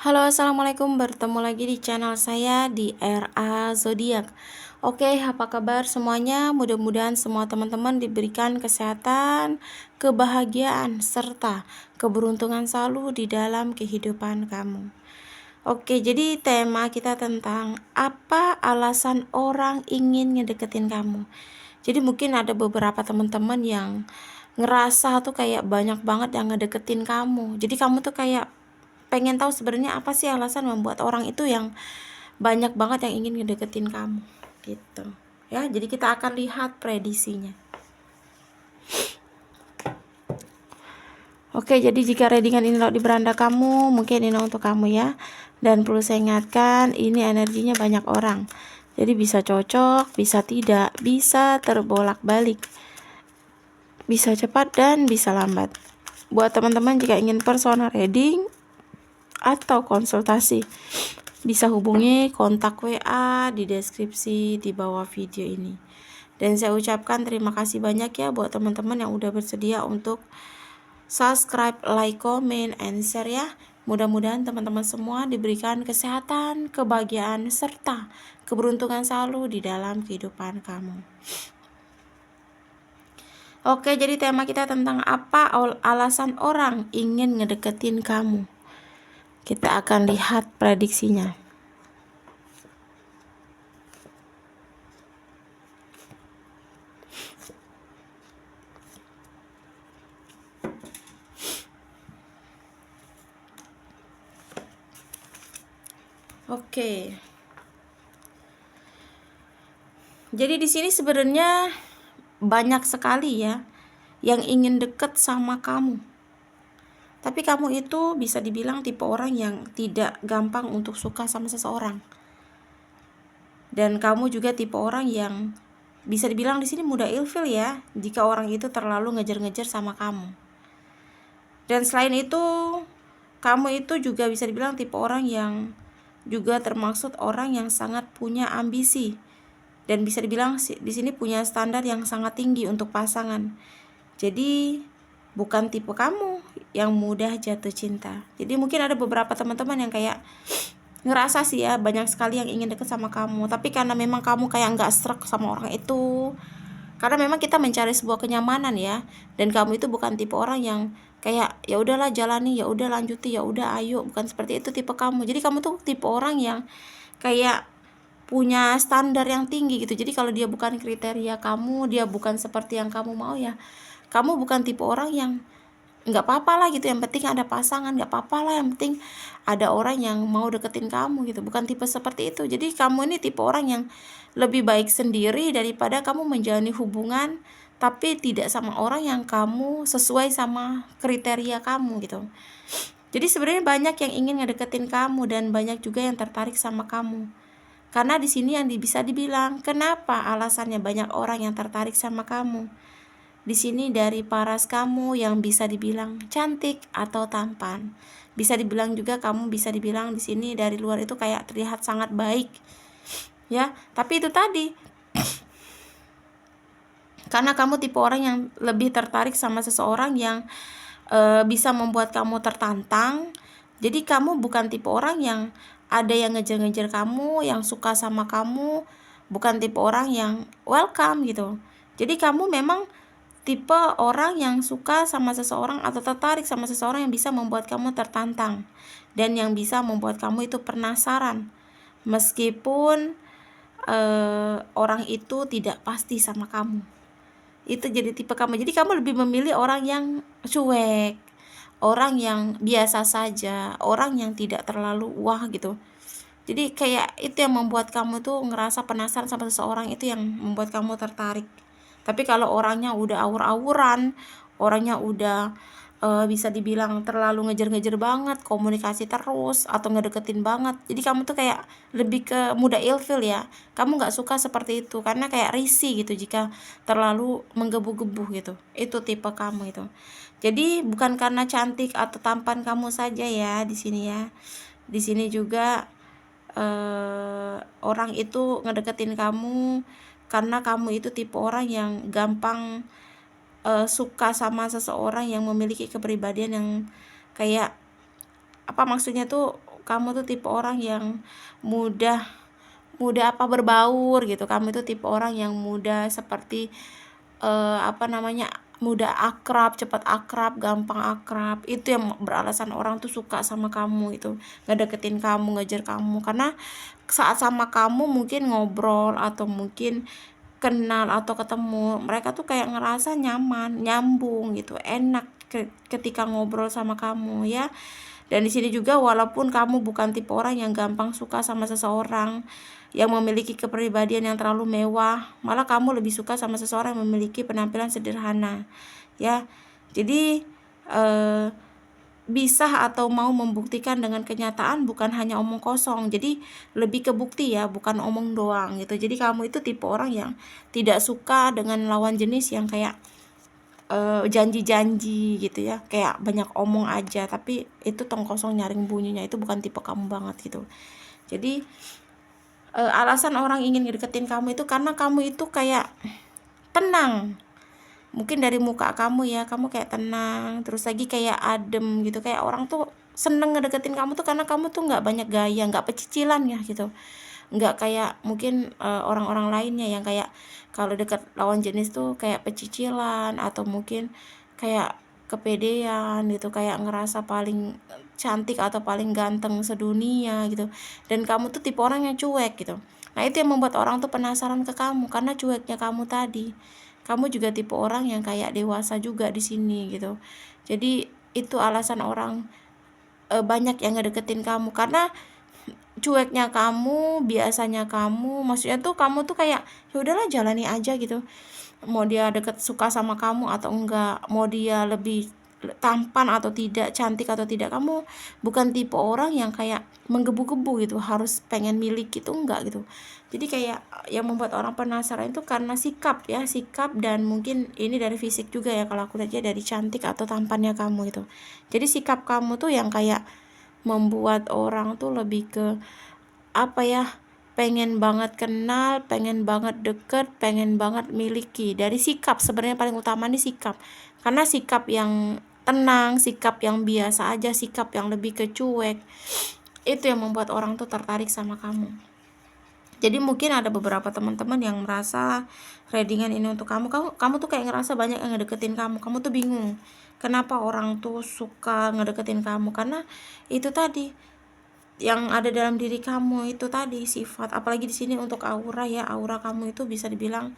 Halo, assalamualaikum. Bertemu lagi di channel saya di RA Zodiak. Oke, apa kabar semuanya? Mudah-mudahan semua teman-teman diberikan kesehatan, kebahagiaan, serta keberuntungan selalu di dalam kehidupan kamu. Oke, jadi tema kita tentang apa alasan orang ingin ngedeketin kamu. Jadi mungkin ada beberapa teman-teman yang ngerasa tuh kayak banyak banget yang ngedeketin kamu. Jadi kamu tuh kayak pengen tahu sebenarnya apa sih alasan membuat orang itu yang banyak banget yang ingin ngedeketin kamu gitu ya. Jadi kita akan lihat prediksinya. Oke, jadi jika readingan ini di beranda kamu, mungkin ini untuk kamu ya. Dan perlu saya ingatkan, ini energinya banyak orang, jadi bisa cocok, bisa tidak, bisa terbolak-balik, bisa cepat dan bisa lambat. Buat teman-teman jika ingin personal reading atau konsultasi, bisa hubungi kontak WA di deskripsi di bawah video ini. Dan saya ucapkan terima kasih banyak ya buat teman-teman yang udah bersedia untuk subscribe, like, comment, and share ya. Mudah-mudahan teman-teman semua diberikan kesehatan, kebahagiaan, serta keberuntungan selalu di dalam kehidupan kamu. Oke, jadi tema kita tentang apa alasan orang ingin ngedeketin kamu. Kita akan lihat prediksinya. Oke. Jadi di sini sebenarnya banyak sekali ya yang ingin deket sama kamu. Tapi kamu itu bisa dibilang tipe orang yang tidak gampang untuk suka sama seseorang. Dan kamu juga tipe orang yang bisa dibilang di sini mudah ilfil ya jika orang itu terlalu ngejar-ngejar sama kamu. Dan selain itu, kamu itu juga bisa dibilang tipe orang yang juga termaksud orang yang sangat punya ambisi dan bisa dibilang di sini punya standar yang sangat tinggi untuk pasangan. Jadi bukan tipe kamu yang mudah jatuh cinta. Jadi mungkin ada beberapa teman-teman yang kayak ngerasa sih ya banyak sekali yang ingin deket sama kamu, tapi karena memang kamu kayak nggak serak sama orang itu, karena memang kita mencari sebuah kenyamanan ya, dan kamu itu bukan tipe orang yang kayak ya udahlah jalani, ya udah lanjuti, ya udah ayo, bukan seperti itu tipe kamu. Jadi kamu tuh tipe orang yang kayak punya standar yang tinggi gitu. Jadi kalau dia bukan kriteria kamu, dia bukan seperti yang kamu mau ya, kamu bukan tipe orang yang nggak apa-apa lah gitu, yang penting ada pasangan, nggak apa-apa lah, yang penting ada orang yang mau deketin kamu gitu. Bukan tipe seperti itu. Jadi kamu ini tipe orang yang lebih baik sendiri daripada kamu menjalani hubungan tapi tidak sama orang yang kamu sesuai sama kriteria kamu gitu. Jadi sebenarnya banyak yang ingin ngedeketin kamu dan banyak juga yang tertarik sama kamu. Karena di sini yang bisa dibilang, kenapa alasannya banyak orang yang tertarik sama kamu? Di sini dari paras kamu yang bisa dibilang cantik atau tampan. Bisa dibilang juga kamu bisa dibilang di sini dari luar itu kayak terlihat sangat baik. Ya, tapi itu tadi karena kamu tipe orang yang lebih tertarik sama seseorang yang bisa membuat kamu tertantang. Jadi kamu bukan tipe orang yang ada yang ngejar-ngejar kamu, yang suka sama kamu, bukan tipe orang yang welcome gitu. Jadi kamu memang tipe orang yang suka sama seseorang atau tertarik sama seseorang yang bisa membuat kamu tertantang dan yang bisa membuat kamu itu penasaran meskipun orang itu tidak pasti sama kamu. Itu jadi tipe kamu. Jadi kamu lebih memilih orang yang cuek, orang yang biasa saja, orang yang tidak terlalu wah gitu. Jadi kayak itu yang membuat kamu tuh ngerasa penasaran sama seseorang, itu yang membuat kamu tertarik. Tapi kalau orangnya udah awur-awuran, orangnya udah bisa dibilang terlalu ngejar-ngejar banget, komunikasi terus atau ngedeketin banget, jadi kamu tuh kayak lebih ke mudah ilfil ya. Kamu nggak suka seperti itu karena kayak risih gitu jika terlalu menggebu-gebu gitu. Itu tipe kamu itu. Jadi bukan karena cantik atau tampan kamu saja ya di sini ya. Di sini juga orang itu ngedeketin kamu karena kamu itu tipe orang yang gampang suka sama seseorang yang memiliki kepribadian yang kayak apa maksudnya tuh kamu tuh tipe orang yang mudah mudah berbaur gitu. Kamu itu tipe orang yang mudah seperti mudah akrab, cepat akrab, gampang akrab. Itu yang beralasan orang tuh suka sama kamu, itu ngedeketin kamu, ngejar kamu, karena saat sama kamu mungkin ngobrol atau mungkin kenal atau ketemu, mereka tuh kayak ngerasa nyaman, nyambung gitu, enak ketika ngobrol sama kamu ya. Dan di sini juga, walaupun kamu bukan tipe orang yang gampang suka sama seseorang yang memiliki kepribadian yang terlalu mewah, malah kamu lebih suka sama seseorang yang memiliki penampilan sederhana ya. Jadi bisa atau mau membuktikan dengan kenyataan, bukan hanya omong kosong. Jadi lebih ke bukti ya, bukan omong doang gitu. Jadi kamu itu tipe orang yang tidak suka dengan lawan jenis yang kayak janji-janji gitu ya, kayak banyak omong aja tapi itu tong kosong nyaring bunyinya. Itu bukan tipe kamu banget gitu. Jadi alasan orang ingin ngedeketin kamu itu karena kamu itu kayak tenang. Mungkin dari muka kamu ya, kamu kayak tenang, terus lagi kayak adem gitu, kayak orang tuh seneng ngedeketin kamu tuh karena kamu tuh nggak banyak gaya, nggak pecicilan ya gitu, nggak kayak mungkin orang-orang lainnya yang kayak kalau deket lawan jenis tuh kayak pecicilan atau mungkin kayak kepedean gitu, kayak ngerasa paling cantik atau paling ganteng sedunia gitu. Dan kamu tuh tipe orang yang cuek gitu. Nah itu yang membuat orang tuh penasaran ke kamu, karena cueknya kamu tadi. Kamu juga tipe orang yang kayak dewasa juga di sini gitu. Jadi itu alasan orang banyak yang ngedeketin kamu, karena cueknya kamu, biasanya kamu, maksudnya tuh kamu tuh kayak ya udahlah jalani aja gitu. Mau dia deket suka sama kamu atau enggak, mau dia lebih tampan atau tidak, cantik atau tidak, kamu bukan tipe orang yang kayak menggebu-gebu gitu, harus pengen milik gitu, enggak gitu. Jadi kayak yang membuat orang penasaran itu karena sikap ya, sikap dan mungkin ini dari fisik juga ya, kalau aku lihat ya dari cantik atau tampannya kamu itu. Jadi sikap kamu tuh yang kayak membuat orang tuh lebih ke pengen banget kenal, pengen banget deket, pengen banget miliki. Dari sikap, sebenarnya paling utama nih sikap. Karena sikap yang tenang, sikap yang biasa aja, sikap yang lebih ke cuek, itu yang membuat orang tuh tertarik sama kamu. Jadi mungkin ada beberapa teman-teman yang merasa readingan ini untuk kamu tuh kayak ngerasa banyak yang ngedeketin kamu tuh bingung kenapa orang tuh suka ngedeketin kamu, karena itu tadi yang ada dalam diri kamu itu tadi sifat. Apalagi di sini untuk aura ya, aura kamu itu bisa dibilang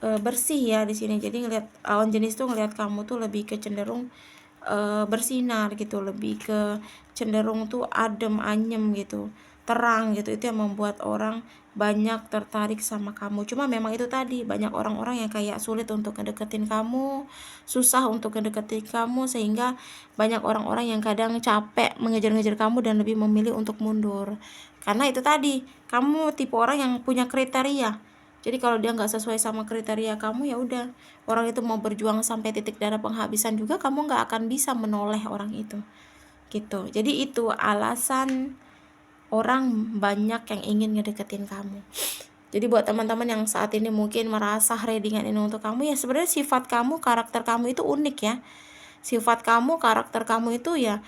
bersih ya di sini. Jadi ngelihat lawan jenis tuh ngelihat kamu tuh lebih ke cenderung bersinar gitu, lebih ke cenderung tuh adem, anyem gitu, terang gitu. Itu yang membuat orang banyak tertarik sama kamu. Cuma memang itu tadi, banyak orang-orang yang kayak sulit untuk ngedeketin kamu, susah untuk ngedeketin kamu, sehingga banyak orang-orang yang kadang capek mengejar-ngejar kamu dan lebih memilih untuk mundur. Karena itu tadi, kamu tipe orang yang punya kriteria. Jadi kalau dia nggak sesuai sama kriteria kamu, ya udah, orang itu mau berjuang sampai titik darah penghabisan juga, kamu nggak akan bisa menoleh orang itu gitu. Jadi itu alasan orang banyak yang ingin ngedeketin kamu. Jadi buat teman-teman yang saat ini mungkin merasa readingan ini untuk kamu, ya sebenarnya sifat kamu, karakter kamu itu unik ya. Sifat kamu, karakter kamu itu ya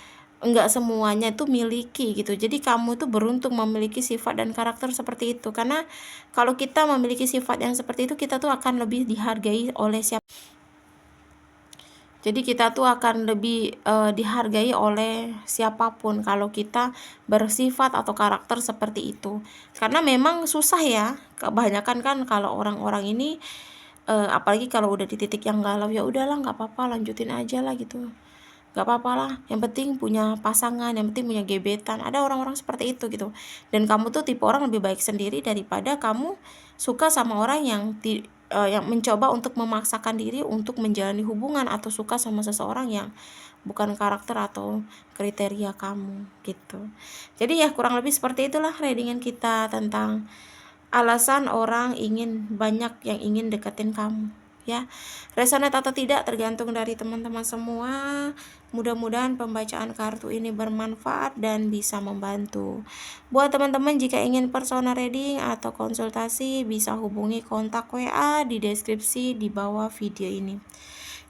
enggak semuanya itu miliki gitu. Jadi kamu itu beruntung memiliki sifat dan karakter seperti itu. Karena kalau kita memiliki sifat yang seperti itu, kita tuh akan lebih dihargai oleh siapa. Jadi kita tuh akan lebih dihargai oleh siapapun kalau kita bersifat atau karakter seperti itu. Karena memang susah ya, kebanyakan kan kalau orang-orang ini apalagi kalau udah di titik yang galau, ya udahlah nggak apa-apa, lanjutin aja lah gitu, nggak apa-apa lah, yang penting punya pasangan, yang penting punya gebetan. Ada orang-orang seperti itu gitu. Dan kamu tuh tipe orang lebih baik sendiri daripada kamu suka sama orang yang mencoba untuk memaksakan diri untuk menjalani hubungan, atau suka sama seseorang yang bukan karakter atau kriteria kamu gitu. Jadi ya kurang lebih seperti itulah readingan kita tentang alasan orang banyak yang ingin deketin kamu ya. Resonate atau tidak tergantung dari teman-teman semua. Mudah-mudahan pembacaan kartu ini bermanfaat dan bisa membantu. Buat teman-teman, jika ingin personal reading atau konsultasi, bisa hubungi kontak WA di deskripsi di bawah video ini.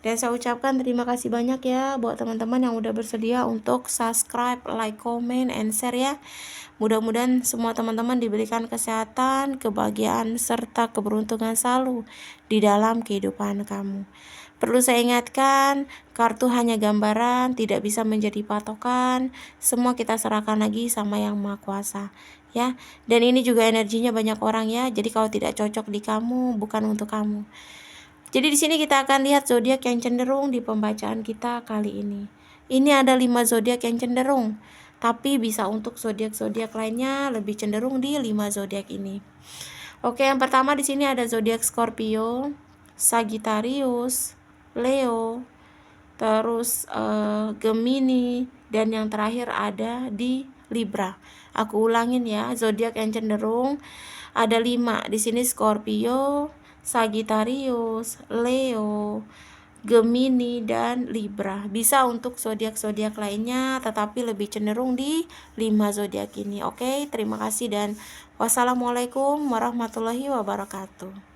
Dan saya ucapkan terima kasih banyak ya buat teman-teman yang udah bersedia untuk subscribe, like, comment, and share ya. Mudah-mudahan semua teman-teman diberikan kesehatan, kebahagiaan, serta keberuntungan selalu di dalam kehidupan kamu. Perlu saya ingatkan, kartu hanya gambaran, tidak bisa menjadi patokan. Semua kita serahkan lagi sama Yang Maha Kuasa ya. Dan ini juga energinya banyak orang ya. Jadi kalau tidak cocok di kamu, bukan untuk kamu. Jadi di sini kita akan lihat zodiak yang cenderung di pembacaan kita kali ini. Ini ada 5 zodiak yang cenderung, tapi bisa untuk zodiak-zodiak lainnya lebih cenderung di 5 zodiak ini. Oke, yang pertama di sini ada zodiak Scorpio, Sagittarius, Leo, terus Gemini, dan yang terakhir ada di Libra. Aku ulangin ya, zodiak yang cenderung ada 5 di sini: Scorpio, Sagittarius, Leo, Gemini, dan Libra. Bisa untuk zodiak-zodiak lainnya, tetapi lebih cenderung di 5 zodiak ini. Oke, terima kasih dan wassalamualaikum warahmatullahi wabarakatuh.